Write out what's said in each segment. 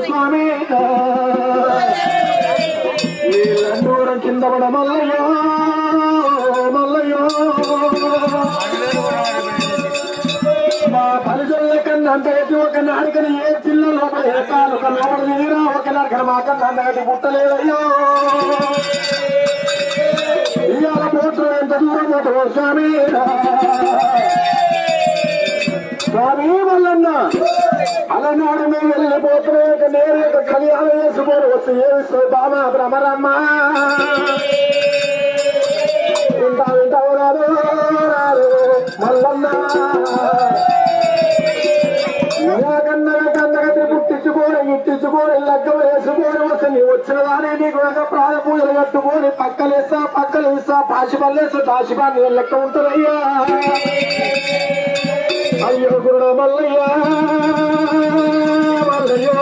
స్వామి నీళ్ళూరం కింద పడ మల్లయ్యో మల్లయ్యో మా పరిచయ కన్నా అంటే ఒక నాడికని ఏ చిల్ల లోపల ఏకాలు ఒక లోపల నీరా ఒక నరకన మా కన్నా అందగట్టి పుట్టలేదయ్యో ఇవాళ పోతు ఎంత దూరం పోతావు స్వామి స్వామి మల్లన్న అలనాడు మేము వెళ్ళిపోతున్నా నేరు కళ్యాణం చేసుకోరు వచ్చి ఏమి బామ భ్రమరమ్మ వింటావు రాదు రాదు మల్లన్న కన్నగతి పుట్టించుకోని ఇట్టించుకోని లగ్గం వేసుకోని వచ్చి నీ వచ్చిన దాని నీకు ఒక ప్రాణ పూజలు కట్టుకొని పక్కలేస్తా పాశిపల్లేస్తా దాశిపాన్ని లెక్క ఉంటుందయ్యా అయ్యో గురుడ మల్లయ్యా మల్లయ్యో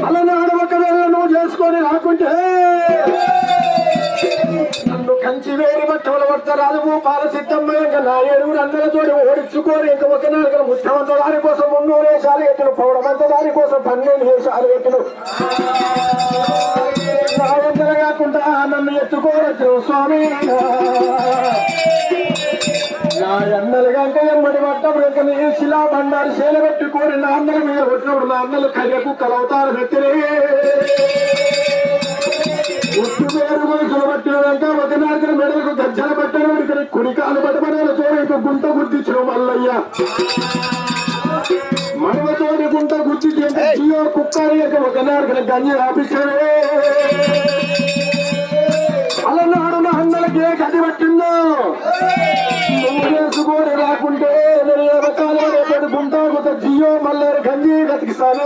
అలనాడు ఒకవేళ నువ్వు చేసుకొని రాకుంటే నన్ను కంచి వేరి బట్టలు పడతా రాజు పాల సిద్ధమ్మ నా ఏడుగురు అందరితో ఓడించుకొని ఇంక ఒక నాలుగు ముఖ్యమంత్రి దాని కోసం 300 వేషాలు ఎట్టును పౌడమంత దాని కోసం 12 వేషాలు ఎట్టును నా దగ్గర కాకుండా నన్ను ఎత్తుకోవచ్చు స్వామి నా ఎన్నలు కనుక ఎమ్మడి పట్టం శిలా బండారు శీల పెట్టుకొని నా అన్నల మీద కొట్టినప్పుడు నా అన్నలు కళ్యకు కలవుతారు నెత్తిరే ఉట్టు పేరు మనుషులు పట్టినాక ఒక నాటిన మెడలకు గజ్జల పట్టారు ఇక్కడ కుడికాలు పట్టబడాలతో ఇక గుంట గుర్తించిన మల్లయ్య మనవతోని గుంట గుర్తి జియో కుక్కని ఒక నాటిన గంజి ఆపించారు అలనాడు నా అన్నలకి ఏ గది పట్టిందో నువ్వు చేసుకోని రాకుంటే రేపటి గుంటా కొత్త జియో మల్లేరు గంజి గతికిస్తాను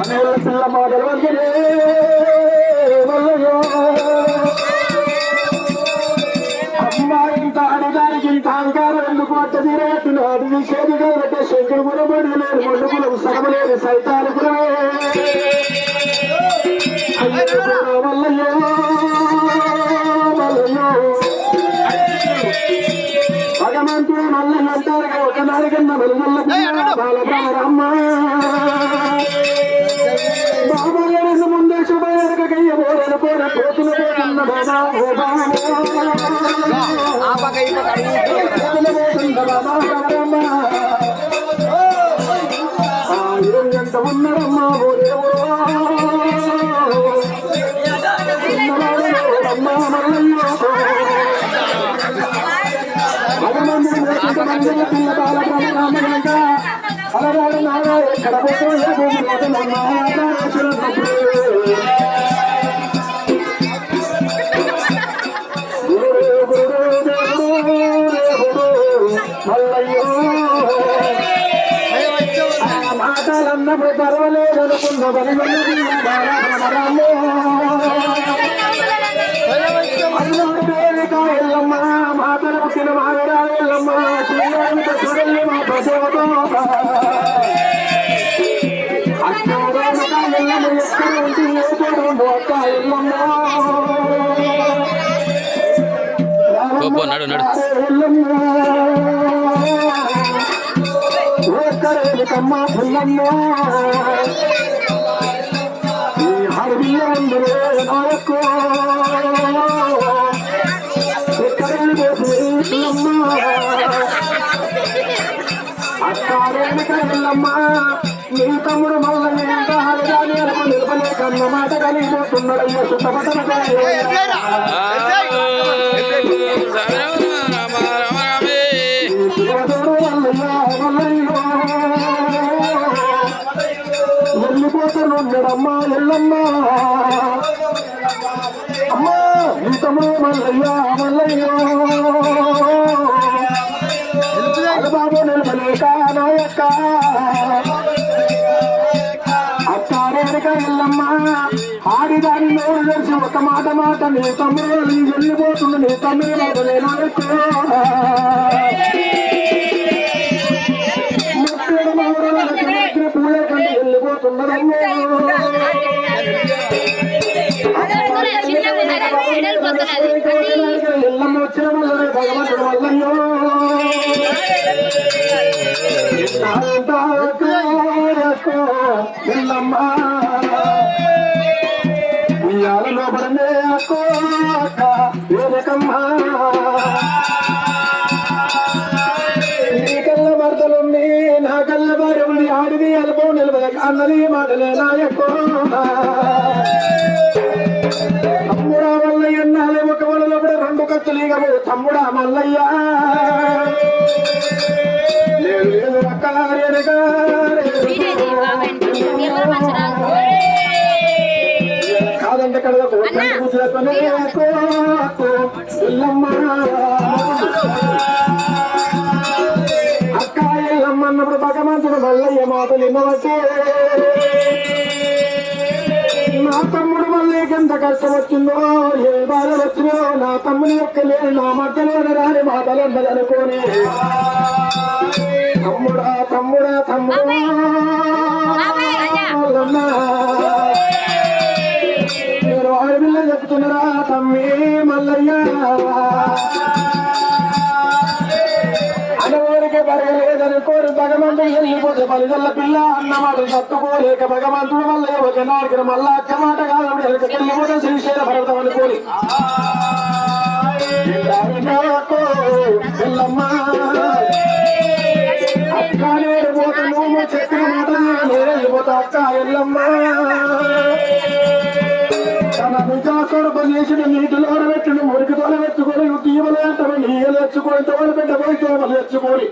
అనేళ్ళ పిల్ల మాటలు వంకనే మల్లయ్యో అమ్మా ఇంత అడిగానికి ఇంత అహంకారం ఎందుకు అట్ట తీరేట్టున్నాడు నీ చేతిగా పెట్టే శంకరు గురబడి లేదు మొండుకులకు సగమలేదు సైతాలు గురవే మల్లయ్యో మల్లయ్యో భగవంతుడు మల్లయ్య అంటారు ఒక నాడికన్నా మెల్లమ్మ బాబా ముందే శుభయ్య పోరను పోర పోతున్న పోతున్న బాబా ఓ బాబా ఎంత ఉన్నారమ్మా పిల్ల బాలక అలవాడు నారా ఎక్కడ మాటలన్నప్పుడు పర్వాలేదు అనుకున్న పేరిక ఎల్లమ్మ మాతల పుట్టిన మావిడా ఎల్లమ్మ చూడల్లి మా ప్రదేవత ఎల్లమ్మ ఎక్కడ ఉంటే ఏ చూడండి అక్క ఎల్లమ్మ ఎక్కడేమిటమ్మ ఎల్లమ్మ ఈ హరియ అందరూ నాయకు అక్కారేమిటమ్మా నీ తమ్ముడు మల్లయ్య నిలపలేకన్న మాట కలిగిపోతున్నాడయ్యో వెళ్ళిపోతున్నాడమ్మా ఎల్లమ్మా అమ్మా నీ తమ్ముడు మల్లయ్య మల్లయ్యో బాబు నిలబలేక నాయక్క అక్కారేక ఎల్లమ్మ ఆడిదాని నోరు తెలిసి ఒక మాట నీ తమ్ముడు వెళ్ళిపోతుంది నీ తమ్ముడు ముక్కడు పూల కంటే వెళ్ళిపో పోతున్నదమ్మో ఎల్లమ్మ వచ్చిన వల్లనే భగవంతుడు వల్లయ్యో ఎల్లమ్మ ఉయ్యాలలో పడనే అక్కో అక్క వేరకమ్మా నీకల్ల భర్తలుండి నా కల్ల భార్య ఉంది ఆడిది అల్పం నిలబడ అన్నది మాటలే నాయకో తమ్ముడా మల్లయ్య అన్నాలే ఒక వలలో కూడా రెండు కత్తులు ఇగము తమ్ముడా మల్లయ్య లేదు లేదు అక్క కాదంటే కడగ అక్క ఎల్లమ్మ అన్నప్పుడు భగవంతుడు మల్లయ్య మాటలు విన్నవచ్చే నా తమ్ముడు మళ్ళీకి ఎంత కష్టం వచ్చిందో ఏ బాధ వచ్చిందో నా తమ్ముని యొక్క లేదు నా మధ్యలో రాని మాటలు అందదనుకోని తమ్ముడా తమ్ముడా తమ్ముడా మీరు ఆడపిల్ల చెప్తున్నారా తమ్మి మల్లయ్య అనవాడికి బరగలేదని కోరి భగవంతుడు వెళ్ళిపోతే బలిగల్ల పిల్ల అన్న మాట తట్టుకోలేక భగవంతుడు మల్లయ్య ఒక నాడికి మళ్ళా అక్క మాట కాదు వెళ్ళిపోతే శ్రీశైల పర్వతం అనుకోని వెళ్ళమ్మ అక్క నేడిపోతే నువ్వు చెప్పిన మాట వెళ్ళిపోతా అక్క ఎల్లమ్మ తన నిజాస్వరూప చేసిన నీటిలో పెట్టుని మురికితో పెట్టుకొని దీవలు అంటారు నీళ్ళు తెచ్చుకొని తోలు పెట్టబోయి తోమలు తెచ్చుకొని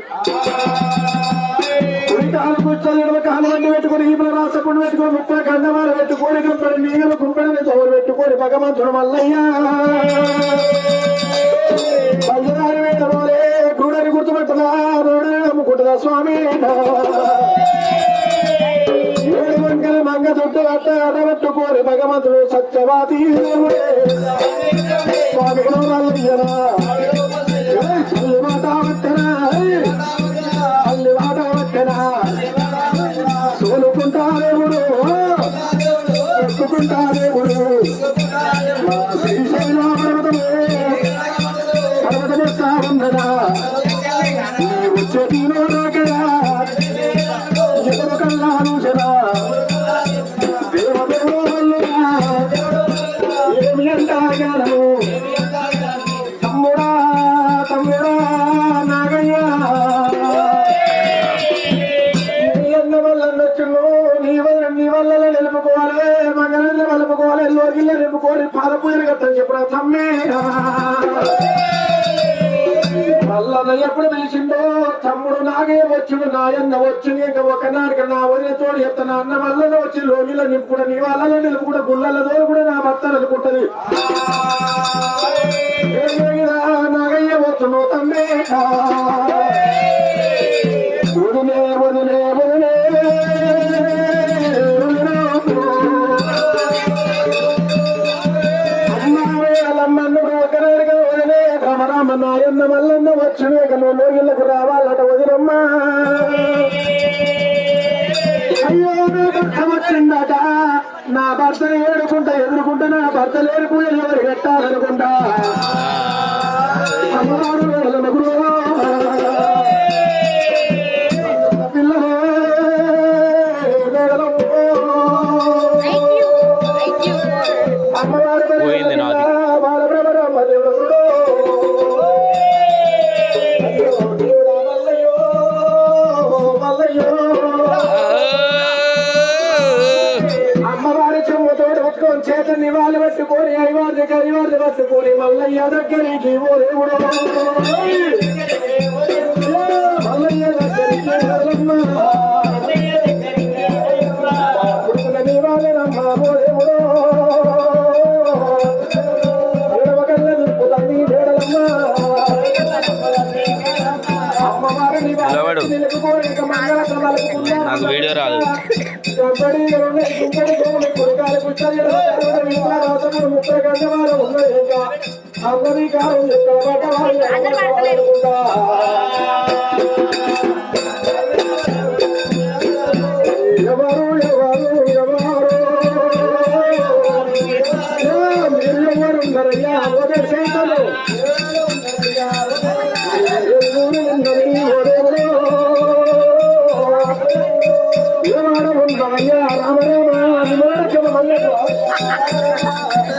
కాలు కూర్చొని కాలు వండి పెట్టుకొని ఈపుల రాసకుండా పెట్టుకొని ముప్పై కండవాలు పెట్టుకొని గుంపడి నీళ్ళు గుంపడిని తోలు పెట్టుకొని భగవంతుడు మల్లయ్య పంచదారి పెట్టబోలే గూడని గుర్తుపెట్టదా రోడని నమ్ముకుంటుందా స్వామి ఏడు వంకల మంగ చుట్టూ అట్ట అడబెట్టుకోని భగవంతుడు సత్యవాది స్వామి మల్లయ్యనా అల్లి మాట పట్టనా అల్లి మాట పట్టనా సోలుకుంటారేవుడు ఎక్కుకుంటారేవుడు మా శ్రీశైల పర్వతమే పర్వతమెస్తా ఉన్నదా వచ్చే తీనో రాకడా కల్లానుషరా దేవదేవులురా ఏమి అంటాగలము తమ్ముడా తమ్ముడా నాగయ్య నీ అన్న వల్ల నచ్చును నీ వల్ల నిలుపుకోవాలి మగనల్ల నిలుపుకోవాలి లోగిల్ల నిలుపుకోవాలి పాలపూయలు కట్టని చెప్పరా తమ్మే మల్లన్న ఎప్పుడు పిలిచిందో తమ్ముడు నాగే వచ్చుడు నాయన్న వచ్చుని ఇంకా ఒకనాడికి నా వదిన తోడు చెప్తా నా అన్న మల్లన వచ్చి లోగిల నింపుడు నీ వాళ్ళలో నిలుపుకుంటే గుళ్ళల్లో తోడు కూడా నా భర్త అనుకుంటది నాగయ్య వచ్చును తమ్మే వదిలే వదిలే వదిలే రామ నాయన్న మల్లన్న వచ్చునే నువ్వు లోగిళ్ళకు రావాలట వదిలమ్మ అయ్యో నా భర్త వచ్చిందట నా భర్త ఏడుకుంటా ఎదురుకుంటా నా భర్త లేని పూజలు ఎవరు పెట్టాలనుకుంటా అమ్మవారు పిల్లలు అమ్మవారు బాలబ్రహ్మ దేవుడు అమ్మవారి చెమ్మతోడు పట్టుకొని చేత నివాళి పట్టుకొని అయ్యవారి కరివారి పట్టుకొని మల్లయ్య దగ్గరికి దేవుడు మల్లయ్య దగ్గరికి నివాళి రమ్మ దేవుడు ఏడవకల్ల నిలుపుతండి వేడలమ్మ నాకు వీడియో రాదు ఎవరు ఎవరు ఏమాడవుందయ్యా రామ రామ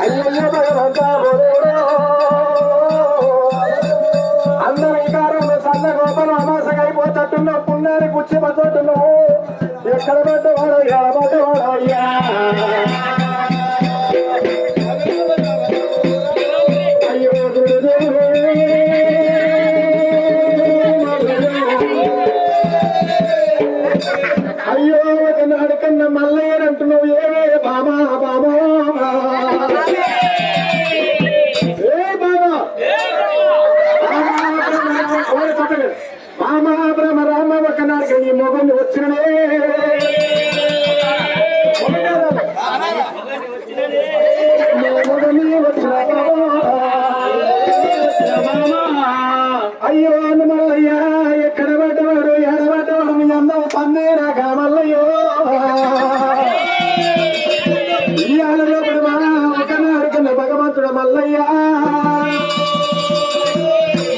అయ్యయ్య భగవంతా అందరి కారంలో సన్న గోపలు అమాసకైపోతట్టున్నావు పుణ్యాన్ని కూర్చోబోతున్నావు ఎక్కడ పడ్డవాడయ్యా పడ్డవాడయ్యా అయ్యో అయ్యో ఒకనాడు కన్నా మల్లయ్యనంటున్నావు ఏమే బామా బామా బామా బ్రహ్మ రామ ఒకనాడు ఈ మొగల్ని వచ్చిననే అయ్యో అను మల్లయ్యా ఎక్కడ పడ్డవాడు ఎడబడ్డవాడు మీ అందం పందేరా కామల్లయ్యో ఇయాలలో ఒకనాడు కన్నా భగవంతుడు మల్లయ్యా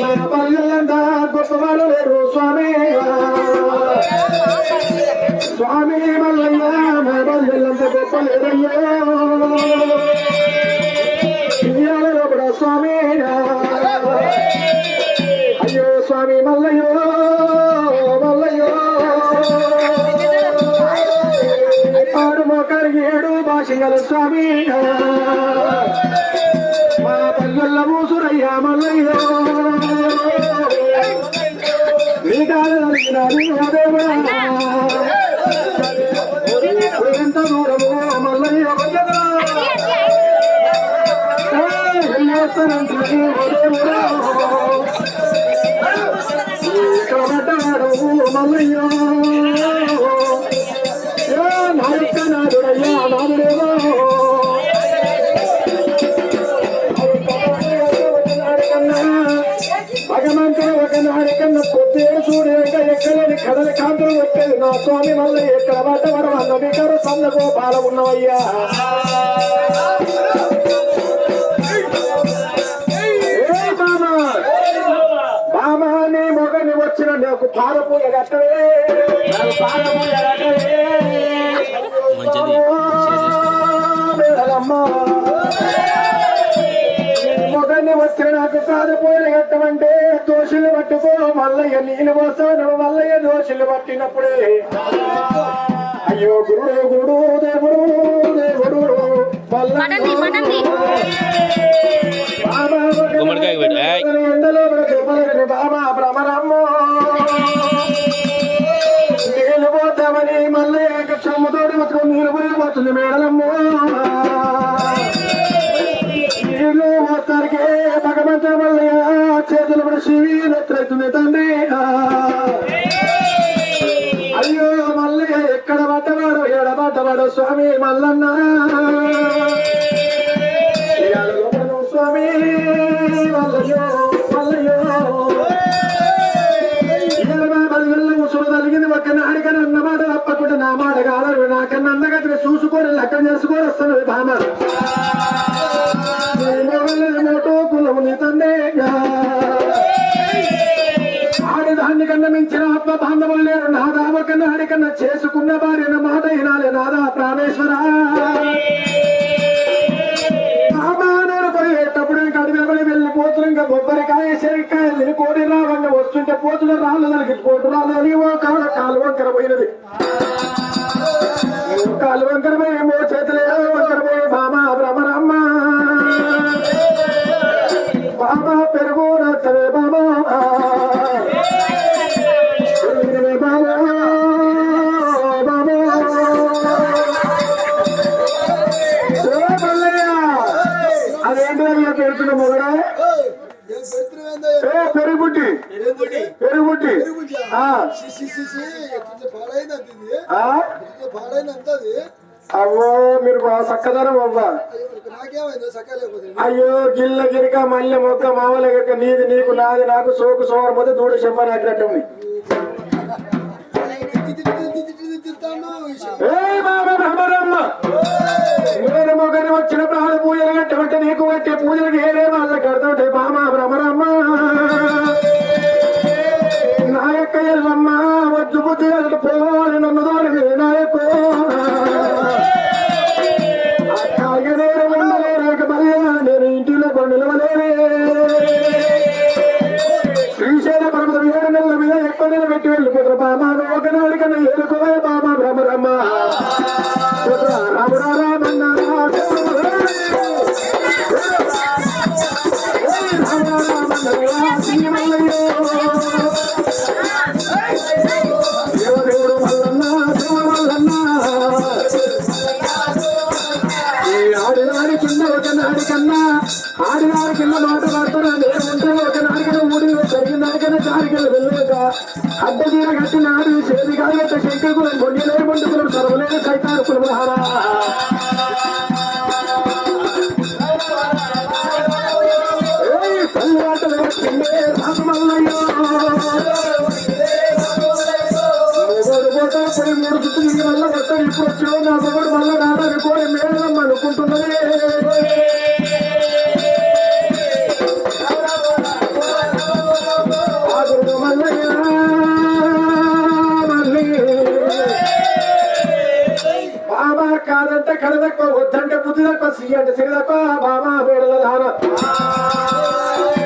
మా పల్లెలంతా గొప్పవాడు లేరు స్వామి స్వామి మల్లయ్యా మా పల్లెలంతా గొప్ప లేరయ్యో ఇయాలలో కూడా స్వామి అయ్యో స్వామి మల్లయ్యో మల్లయ్యో ఆడు మోకాడికి ఏడు భాషగల స్వామి మా పల్లెల్ల మూసురయ్యా మల్లయ్యో నీ కాదు ఎంత దూరము మల్లయ్య మల్లయ్యో నాయక నాదుడయ్యా నాదుడేవో భగవంతుడు ఒకనాడు కన్నా పొద్దుేరు చూడక ఎక్కలేని కడలి కాంతులు వచ్చేది నా స్వామి మల్లయ్య ఎక్కడ పడ్డవడం అన్న వికారు సందకో బాల ఉన్నవయ్యా బామా నీ మొగని వచ్చిన నాకు పాలపూయ కట్టవే మొగని వచ్చిన నాకు పాలపూయలు కట్టమంటే దోషులు పట్టుకో మల్లయ్య నీళ్ళు పోస్తాను మల్లయ్య దోషులు పట్టినప్పుడే అయ్యో గురుడు గురుడు దేవుడు దేవుడు ఎండలో బాబా భ్రమరమ్మో నీళ్ళు పోతామని మళ్ళీ చెమ్మతోటి మొత్తం నీళ్ళు పోయిపోతుంది మేడలమ్మో నీళ్ళు పోతానికి భగవంతుడు మళ్ళీ చేతులు పడి శివీనెత్తుతుంది తండ్రి అయ్యో మళ్ళీ ఎక్కడ పడ్డవాడు ఎడబడ్డవాడు స్వామి మల్లన్న స్వామి మల్లయ్యో మల్లయ్యో ముసురు తలిగింది ఒక నాడికని అన్న మాట తప్పకుండా నా మాట కాదు నాకన్నా అందగతిని చూసుకొని లెక్క చేసుకొని వస్తాను భామ మోటో కులము నీ తండ్రి ఆడిదాన్ని కన్నా మించిన ఆత్మ బాంధవులు లేరు నాదా ఒక నాడికన్నా చేసుకున్న భార్యన మాట వినాలి నాదా ప్రాణేశ్వర పోయేటప్పుడు ఇంకా అడవిలో వెళ్ళిపోతులు ఇంకా కొబ్బరికాయ శరికాయ తిని కోడి రావంగా వస్తుంటే పోతులు రాళ్ళు దానికి పోటు రాళ్ళని ఓ కాలు వంకర పోయినది కాలు వంకర పోయి మో చేతులే వంకర పోయి బామా భ్రమరమ్మ బామా పెరుగు నచ్చవే బామా పెరుగుబుట్టి పెరుగుబుట్టి అవ్వో మీరు బాగా చక్కదనం అవ్వా అయ్యో గిల్ల గిరిక మల్లె మొక్క మామూలు గిరిక నీది నీకు నాది నాకు సోకు సోమరు పోతే దూడ చెప్పని అట్లట్టుంది నేను మొగని వచ్చిన ప్రాణ పూజలు కట్టమంటే నీకు కట్టే పూజలకు ఏరే వాళ్ళకి కడుతుంటే బామా కింద మాట పడతారా ఉంటే ఒక నాడికన ఊడి జరిగిన దానికైనా చారికలు వెళ్ళలేక అడ్డ తీర కట్టినాడు చేతి కాగట్ట శంకకులం కొండలే పండుకులం సర్వలేని సైతారు కులమహారా పల్లాటలు వచ్చిందే రామల్లయ్యో పోయి 3 చుట్టూ వల్ల కొత్త ఇప్పుడు వచ్చాడు నా మొగడు వల్ల రాదని పోయి మేడం అనుకుంటున్నది బాబా కాదంటే కడ తక్కువ వద్దంటే బుద్ధి తక్కువ సి అంటే సిరి తక్కువ బాబా మేడల దాన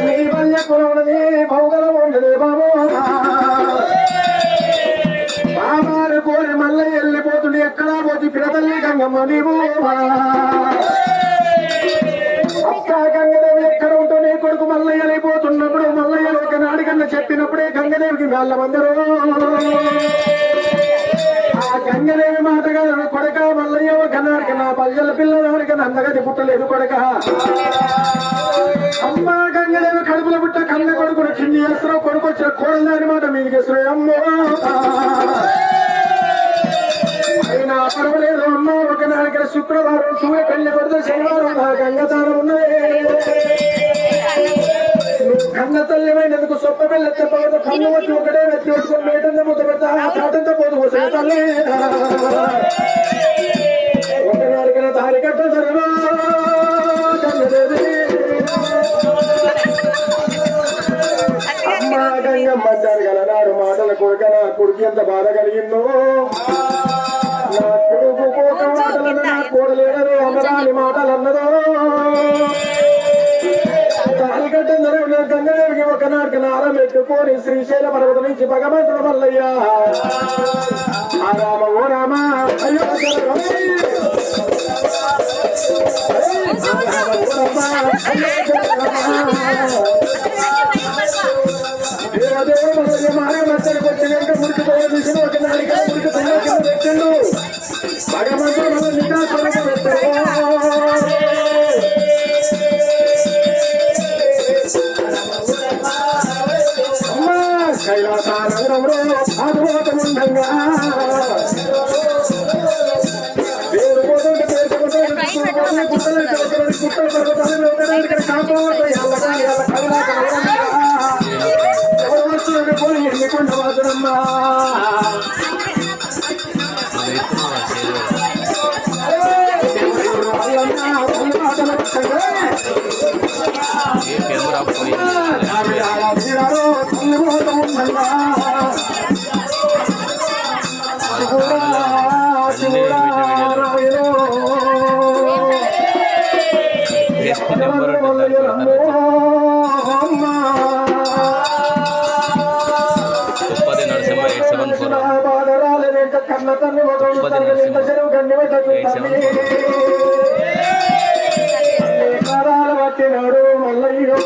నీ వల్ల కులవున్నది భౌగోళం ఉండదు బాబు బాబాలు కోరి మళ్ళీ వెళ్ళిపోతుంది ఎక్కడా పోతే పిడతల్లి గంగమ్మ నీవు అక్క గంగదేవి ఎక్కడ ఉంటూ నీ కొడుకు మల్లయ్య వెళ్ళిపోతున్నప్పుడు మల్లయ్య ఒక నాడికన్నా చెప్పినప్పుడే గంగదేవికి వెళ్ళమందరూ ఆ గంగదేవి మాటగా కొడక మల్లయ్య ఒక నాడిక నా పల్లెల పిల్లలకి నందగది పుట్టలేదు కొడక అమ్మ గంగదేవి కడుపుల పుట్ట కన్న కొడుకును కింది చేస్తున్నావు కొడుకు వచ్చిన కోడదాని మాట మీదికి వేస్తున్నాయి అమ్మో అయినా పర్వాలేదు అమ్మ ఒక నాడికి శుక్రవారం సూర్య పెళ్లి కొడితే శనివారం నా గంగతానం ఉన్నది కన్న తల్లిమైనందుకు సొప్ప పెళ్ళెత్తే పోదు కన్ను వచ్చి ఒకటే వెత్తి పెట్టుకుని మేటంతా మూత పెడతా చాటంతా పోదు పోసే తల్లి ఒక నాడికిన దారి కట్ట సరివా అమ్మ గంగమ్మ జరగలనాడు మాటల కొడుక నా కొడుకు ఎంత బాధ కలిగిందో నా కొడుకు కోట మాటలను నా కూడలేడరు అమరాని మాటలు అన్నదో గంగదేవికి ఒక నాటికి నారం పెట్టుకొని శ్రీశైల పర్వతం నుంచి భగవంతుడు మల్లయ్య ఆ రామ ఓ రామ అయ్యో మార్గమచ్చడికి వచ్చి వెంట మురికి పోసిన ఒక నాడిక మురికి కింద పెట్టిండు భగవంతుడు మన నికాసనగా పెట్టాడు కైలాసానంలో భాగవతముండంగా దేవుడు పోతుంటే పేర్చుకుంటే గుట్టలు పర్వతాలు ఒకదానికి కాకపోతే ఎవరు వస్తున్న పోయి ఎన్నికొండ వాసుడమ్మా కన్న తల్లి పట్టినాడు మల్లయ్యో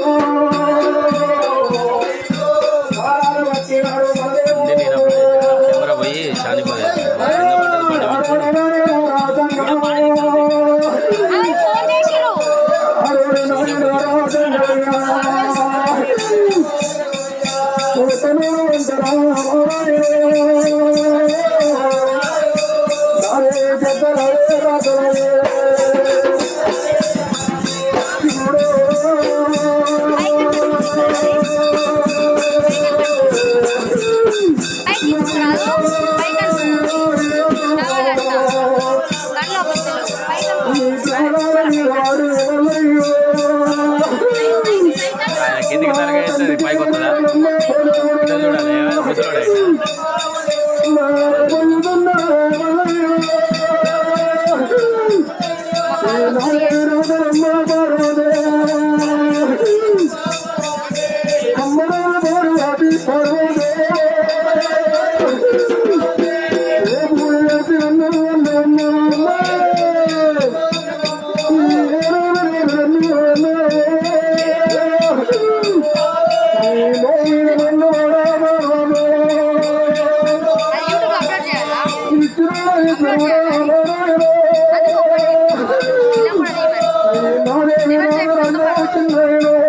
Never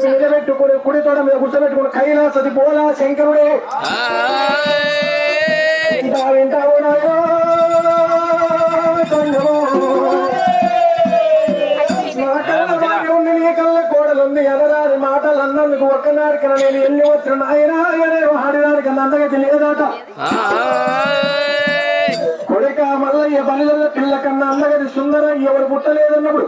నిలబెట్టుకుని కుడి తోడ మీద కూర్చోబెట్టుకుని కైలాసది బోలా శంకరుడే వింటావు నీ కళ్ళ కోడలుంది ఎదరాని మాటలు అన్నందుకు ఒక్కనాడికి నేను ఎన్ని వచ్చిన నాయనా ఆడినాడికి అందగతి లేదట కొడుక మల్లయ్య బలిదల పిల్ల కన్నా అందగతి సుందర ఎవరు పుట్టలేదన్నప్పుడు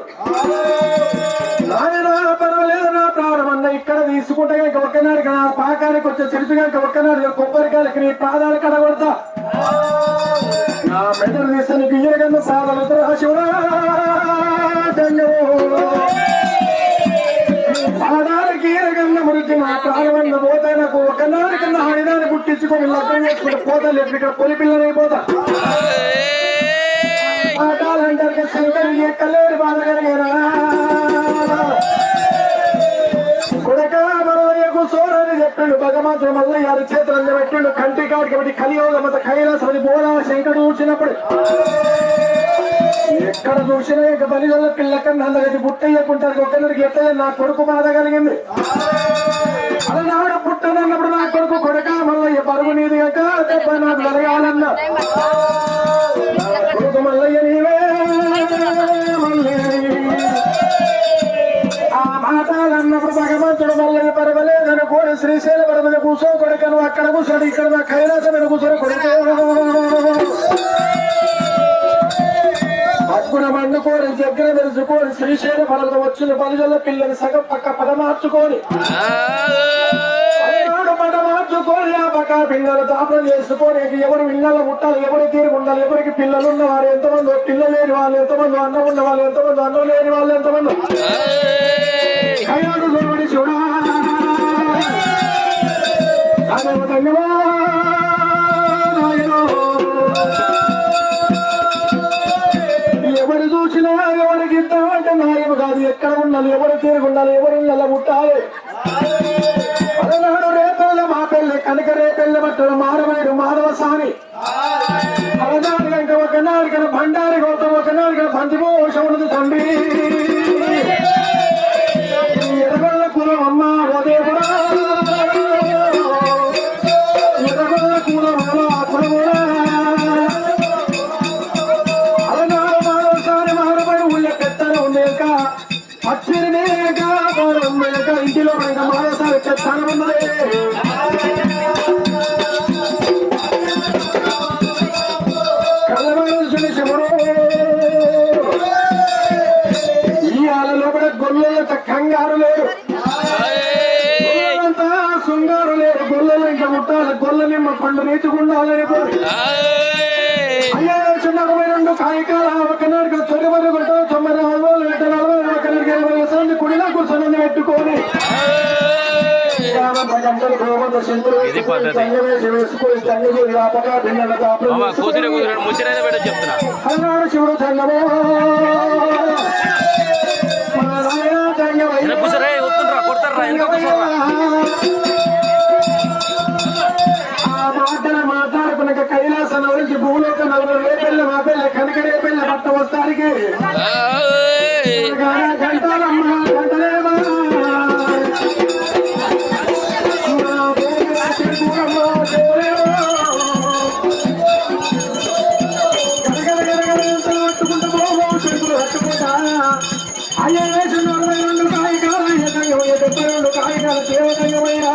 నాయన పర్వాలేదు నా ప్రాణం అన్న ఇక్కడ తీసుకుంటే కనుక ఒక్కనాడికి నా పాకానికి వచ్చే చెరుసు కనుక ఒక్కనాడు కొబ్బరికాయలకి నీ పాదాలు కడగొడతా నా మెదడు తీస్తే నీకు ఇయ్యగన్న సాధనతో శివరా పాదాలకి ఈరగన్న మురికి నా ప్రాణమన్న పోతా నాకు ఒకనాడికన్నా ఆడిదాన్ని పుట్టించుకొని లగ్నం చేసుకుంటే పోతాను ఇక్కడ పొలి పిల్లలైపోతా పాఠాలంటే శంకరు ఎక్కలేడు బాధ కలిగేనా కొడక మరవయ్యకు సోరని చెప్పిండు భగవంతుడు మల్లయ్య ఆరు చేతులు పెట్టిండు కంటి కాడికి పెట్టి కలియోగ మత కైలాసపతి బోలా శంకరుడు చూసినప్పుడు ఎక్కడ చూసినా ఇక బలిగల పిల్ల కన్నా అందరికి బుట్టయ్యకుంటారు ఒక్కరికి ఎట్లా నా కొడుకు బాధ కలిగింది అలనాడు పుట్టనన్నప్పుడు నా కొడుకు కొడక మల్లయ్య పరుగు నీది కనుక దెబ్బ నాకు కలగాలన్నా కొడుకు మల్లయ్య నీవే ఆ మాటలన్నప్పుడు భగవంతుడు మల్లయ్య పర్వలేదని కోరి శ్రీశైల పర్వత కూర్చో కొడుకను అక్కడ కూర్చోడు ఇక్కడ నా కైలాసం మీద కూర్చొని కొడుకు అక్కున మండుకోని దగ్గర తెలుసుకోని శ్రీశైల పర్వతం వచ్చిన బలిజల పిల్లని సగం పక్క పదమార్చుకొని పదమార్చుకొని ఆ పక్క పిల్లలు దాపనం చేసుకొని ఎవరు ఇళ్ళలో ముట్టాలి ఎవరు తీరు ఉండాలి ఎవరికి పిల్లలు ఉన్న వారు ఎంతమంది పిల్లలు లేని వాళ్ళు ఎంతమంది అన్నం ఉన్న వాళ్ళు ఎంతమంది అన్నం లేని వాళ్ళు ఎంతమంది కయాడు చూడబడి చూడా ఎవరు చూసినా ఎవరికి ఇద్దామంటే నాయము కాదు ఎక్కడ ఉండాలి ఎవరు తీరుగుండాలి ఎవరు నెల ముట్టాలి అలనాడు రేపెళ్ళ మా పెళ్ళి కనుక రేపెళ్ళ బట్టలు మారవాడు మాధవ స్వామి అలనాడు కనుక ఒకనాడు కనుక బండారి గౌతమ్ ఒకనాడు కనుక పంచమోషం ఉన్నది తండ్రి ఎర్రగొల్ల కులం అమ్మ ఓ దేవుడా ఎర్రగొల్ల కులం కులముడా ఇంటిలో మానసారి స్థానం ఉన్నది కళ్ళమనుషుని శివుడు ఈ ఆలలో కూడా గొల్లలంత కంగారు లేరు గొల్లలంతా శృంగారు లేరు గొల్లలు ఇంకా ముట్టాలి గొల్ల నిమ్మ పండు నీచుకుండాలని కోరి అయ్యా 42 కాయకాల ఒకనాడు తొలివరి కొట్టాలి 90 ఒకనాడికి కుడిలా కూర్చొని పెట్టుకొని శివుడు చంగమో ఆ మాటలు మాట్లాడుకున్నాక కైలాసం నుంచి భూలోక 40 రేపెళ్ళ మా పిల్ల కనుక రేపెళ్ళ పట్ట వస్తానికి గంటలమ్మ గంటలేమా అయ్యే 42 కాయకాల 72 కాయకాల దేవతంగమైనా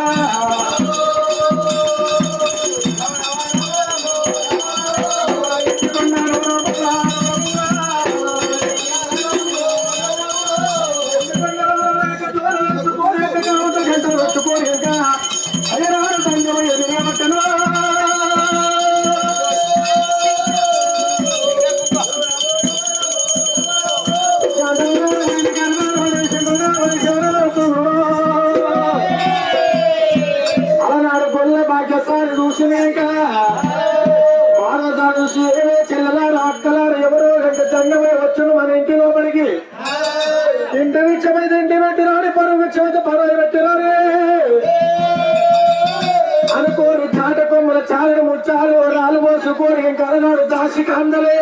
దాసి కందలే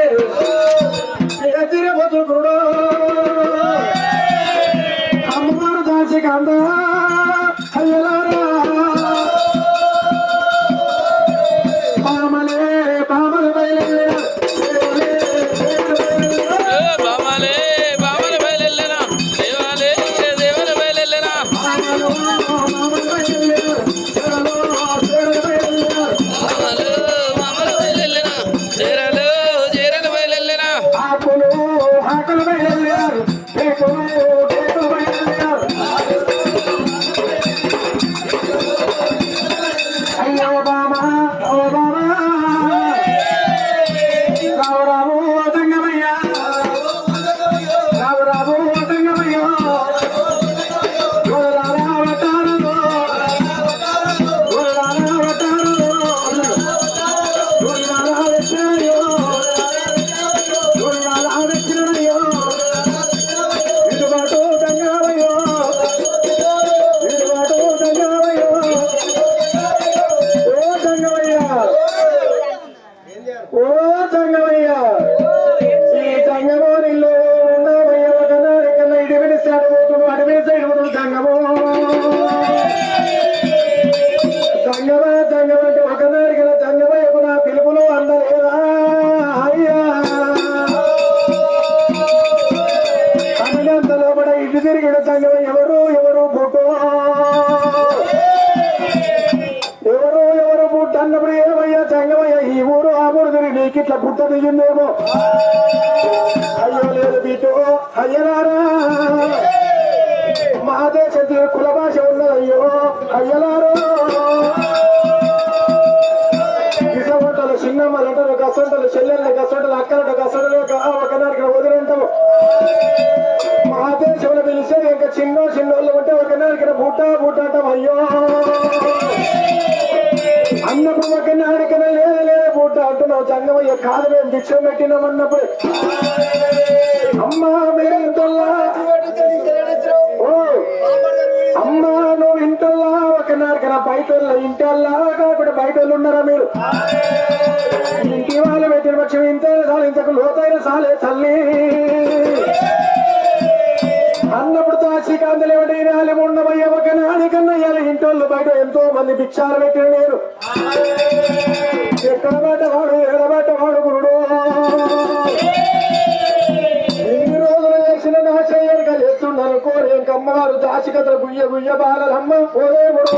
బతుకుడు అమ్మవారు దాసి కంద అయ్యలారా పామలే పామల బయలు ఓ తంగమయ్య ఈ తంగమోనిలో ఉండవయ్య ఒక నాడికన్నా ఇటు సైడ్ పోతుడు అడవి సైడ్ పోతుడు తంగమో తంగమా తంగమంటే ఒక నాడికన్నా తంగమయ్యకు నా పిలుపులు అందలేదా అయ్యా అన్నంత లోపల ఇటు తిరిగిన తంగమయ్య ఎవరు ఎవరు పుట్టో ఎవరు పుట్ట అన్నప్పుడు ఏమయ్యా తంగమయ్య ఈ ఊరు ఆ ఊరు తిరిగి నీకు ఇట్లా పుట్ట దిగిందేమో అయ్యో లేదు బీటో అయ్యలారా మా దేశ కుల భాష ఉన్నది అయ్యో అయ్యలారో గిసగొట్టలు చిన్నమ్మలంటారు గసంటలు చెల్లెళ్ళు గసంటలు అక్కలంట గసంటలు ఒకనాడికి వదిలంటాము మా దేశంలో పిలిచేది ఇంకా చిన్నోళ్ళు ఉంటే ఒకనాడికి బుట్ట బుట్ట అంటాం అయ్యో అన్నప్పుడు ఒక నాడికన లేదు బుట్ట అంటున్నావు తంగమయ్య కాదు మేము భిక్ష పెట్టినాం అన్నప్పుడు అమ్మా మీరు ఇంటల్లా అమ్మా నువ్వు ఇంటల్లా ఒక నాడికన బయట ఇంటల్లా కాకుండా బయట ఉన్నారా మీరు ఇంటి వాళ్ళు పెట్టిన పక్షం ఇంతే చాలు ఇంతకు లోతైన సాలే తల్లి అన్నప్పుడు శ్రీకాంతలు ఎవరైనా ఉండవయ్య ఒక నాడికన్నా ఇంటోళ్ళు బయట ఎంతో మంది భిక్షాలు పెట్టిన నేను ఎక్కడ పడ్డవాడు ఎడబడ్డవాడు గురుడు ఎన్ని రోజులు చేసిన నా చెయ్యగా చేస్తున్నారు కోరి ఇంకమ్మవారు దాచికథలు గుయ్య గుయ్య బాలమ్మ పోయేముడు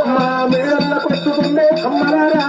మా మేడల్ల కొట్టుకుండే అమ్మలారా